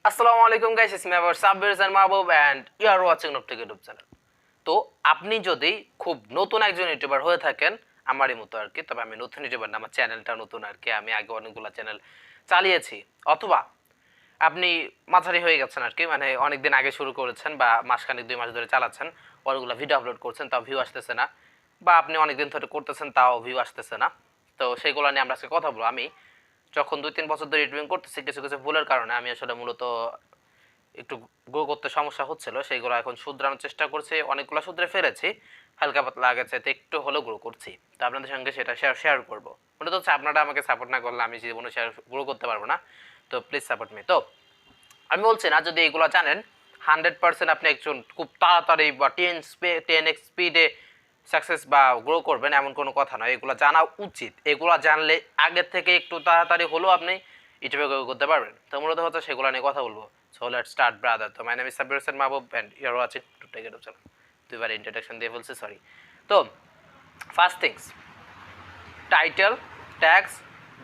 আসসালামু আলাইকুম guys, it's me আবার Sabbir Hasan Mahbub and you are watching Nobtech YouTube channel. তো আপনি যদি খুব নতুন একজন ইউটিউবার হয়ে থাকেন আমারই মতো আর কি, তবে আমি নতুন ইউটিউবার না, আমার চ্যানেলটা নতুন আর কি, আমি আগে অনেকগুলো চ্যানেল চালিয়েছি, অথবা আপনি মাঝারি হয়ে গেছেন আর কি, মানে অনেকদিন আগে শুরু করেছেন বা মাসখানেক 2 মাস ধরে চালাচ্ছেন, অনেকগুলো ভিডিও আপলোড করছেন তাও ভিউ আসতেছে না, বা আপনি অনেকদিন ধরে করতেছেন তাও ভিউ আসতেছে না। তো সেইগুলো নিয়ে আমরা আজকে কথা বলবো। আমি যখন 2-3 বছর ধরে ইউটিউবিং করতেছি, কিছু কিছু ভুলের কারণে আমি আসলে মূলত একটু গ্রো করতে সমস্যা হচ্ছিল, সেইগুলো এখন শুধরানোর চেষ্টা করছি, অনেকগুলো শুধরে ফেলেছি, হালকা পাতলা আগের চাইতে একটু হলেও গ্রো করছি। তো আপনাদের সঙ্গে সেটা শেয়ার করবো। মূলত হচ্ছে আপনারা আমাকে সাপোর্ট না করলে আমি জীবনে গ্রো করতে পারবো না। তো প্লিজ সাপোর্ট মি। তো আমি বলছি না, যদি এগুলো জানেন 100% আপনি একজন খুব তাড়াতাড়ি বা 10x স্পিডে সাকসেস বা গ্রো করবেন এমন কোনো কথা নয়, এগুলো জানা উচিত। এগুলো জানলে আগের থেকে একটু তাড়াতাড়ি হলেও আপনি ইউটিউবে গ্রো করতে পারবেন। তো মূলত হচ্ছে সেগুলো নিয়ে কথা বলবো। So let's start brother. তো my name is Sabbir Hossain Mahbub and you are watching to tech it channel. দুইবার ইন্ট্রোডাকশন দিয়ে ফেলছি, সরি। তো first things, title, tags,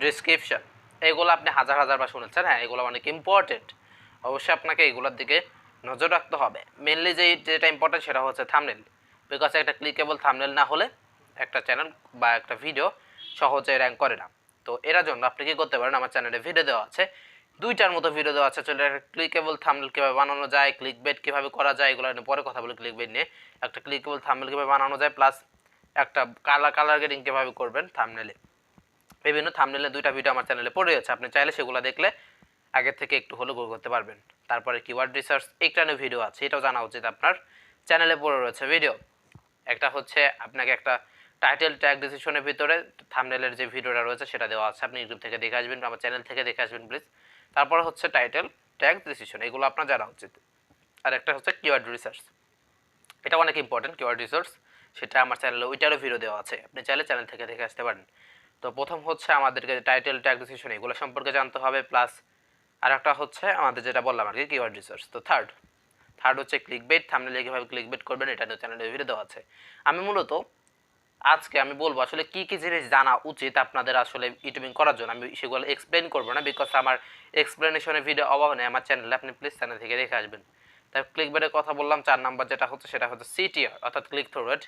description, এগুলো আপনি হাজার হাজার বার শুনেছেন। হ্যাঁ, এগুলো অনেক ইম্পর্টেন্ট। অবশ্যই আপনাকে এগুলোর দিকে নজর রাখতে হবে। মেনলি যেটা ইম্পর্টেন্ট সেটা হচ্ছে থাম্বনেল, বিকজ একটা ক্লিকেবল থাম্বনেল না হলে একটা চ্যানেল বা একটা ভিডিও সহজে র্যাঙ্ক করে না। তো এর জন্য আপনি কী করতে পারেন, আমার চ্যানেলে ভিডিও দেওয়া আছে, 2টার মতো ভিডিও দেওয়া আছে। চলে একটা ক্লিকেবল থাম্বনেল কীভাবে বানানো যায়, ক্লিক বেট কীভাবে করা যায়, এগুলো নিয়ে পরে কথা বলি। ক্লিক বেট নিয়ে একটা ক্লিকেবল থাম্বনেল কীভাবে বানানো যায়, প্লাস একটা কালার গ্রেডিং কীভাবে করবেন থাম্বনেলে, বিভিন্ন থাম্বনেলে 2টা ভিডিও আমার চ্যানেলে পড়ে আছে। আপনি চাইলে সেগুলো দেখলে আগের থেকে একটু হলেও গ্রো করতে পারবেন। তারপরে কিওয়ার্ড রিসার্চ, একটা ভিডিও আছে, এটাও জানা উচিত আপনার, চ্যানেলে পড়ে রয়েছে ভিডিও। একটা হচ্ছে আপনাকে একটা টাইটেল ট্যাগ ডিসিশনের ভিতরে থাম্বনেলের যে ভিডিওটা রয়েছে সেটা দেওয়া আছে, আপনি ইউটিউব থেকে দেখে আসবেন, আমার চ্যানেল থেকে দেখে আসবেন প্লিজ। তারপর হচ্ছে টাইটেল ট্যাগ ডিসিশন, এগুলো আপনার জানা উচিত। আর একটা হচ্ছে কিওয়ার্ড রিসার্চ, এটা অনেক ইম্পর্টেন্ট। কিওয়ার্ড রিসার্চ সেটা আমার চ্যানেলে ওইটারও ভিডিও দেওয়া আছে, আপনি চাইলে চ্যানেল থেকে দেখে আসতে পারেন। তো প্রথম হচ্ছে আমাদেরকে টাইটেল ট্যাগ ডিসিশন এগুলো সম্পর্কে জানতে হবে, প্লাস আর একটা হচ্ছে আমাদের যেটা বললাম আর কি, কিওয়ার্ড রিসার্চ। তো থার্ড হচ্ছে ক্লিক বেট, থাম্বনেলে কীভাবে ক্লিক বেট করবেন এটা নিয়ে চ্যানেলে ভিডিও দেওয়া আছে। আমি মূলত আজকে আমি বলবো আসলে কী কী জিনিস জানা উচিত আপনাদের আসলে ইউটিউবিং করার জন্য। আমি সেগুলো এক্সপ্লেন করবো না, বিকজ আমার এক্সপ্লেনেশনের ভিডিও অভাব নেই আমার চ্যানেলে, আপনি প্লিজ চ্যানেল থেকে দেখে আসবেন। তাই ক্লিক বেটের কথা বললাম। 4 নাম্বার যেটা হচ্ছে সেটা হচ্ছে সিটিআর অর্থাৎ ক্লিক থ্রু রেট,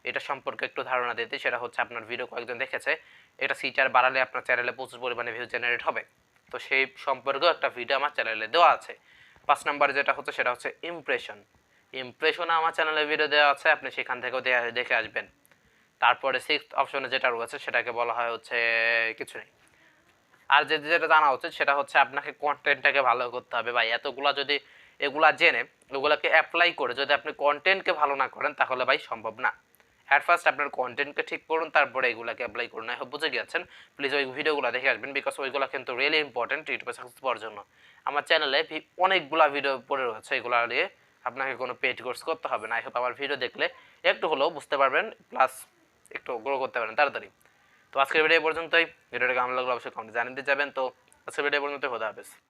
এটা সম্পর্কে একটু ধারণা দিতে। সেটা হচ্ছে আপনার ভিডিও কয়েকজন দেখেছে, এটা সিটিআর বাড়ালে আপনার চ্যানেলে প্রচুর পরিমাণে ভিউ জেনারেট হবে। তো সেই সম্পর্কেও একটা ভিডিও আমার চ্যানেলে দেওয়া আছে। 5 নাম্বার যেটা হচ্ছে সেটা হচ্ছে ইমপ্রেশনে আমার চ্যানেলে ভিডিও দেওয়া আছে, আপনি সেখান থেকেও দেখে আসবেন। তারপরে 6th অপশনে যেটা রয়েছে সেটাকে বলা হয় হচ্ছে কিছু নেই। আর যেটা জানা উচিত সেটা হচ্ছে আপনাকে কন্টেন্টটাকে ভালো করতে হবে। ভাই এতগুলা যদি এগুলা জেনে ওগুলাকে অ্যাপ্লাই করে যদি আপনি কন্টেন্টকে ভালো না করেন তাহলে ভাই সম্ভব না। অ্যাট ফার্স্ট আপনার কন্টেন্টকে ঠিক করুন, তারপরে এগুলাকে অ্যাপ্লাই করুন। আই হোপ বুঝে গিয়েছেন। প্লিজ ওই ভিডিওগুলো দেখে আসবেন, বিকজ ওইগুলো কিন্তু রিয়েলি ইম্পর্টেন্ট ইউটিউবে সাকসেস পাওয়ার জন্য। আমার চ্যানেলে অনেকগুলো ভিডিও পড়ে রয়েছে, এগুলো নিয়ে আপনাকে কোনো পেড কোর্স করতে হবে না। আই হোপ আমার ভিডিও দেখলে একটু হলেও বুঝতে পারবেন, প্লাস একটু গ্রো করতে পারেন তাড়াতাড়ি। তো আজকের ভিডিও পর্যন্তই। ভিডিওটা কেমন লাগলো অবশ্যই কমেন্টে জানিয়ে দিয়ে যাবেন। তো আজকের ভিডিও পর্যন্ত, খোদা হাফেজ।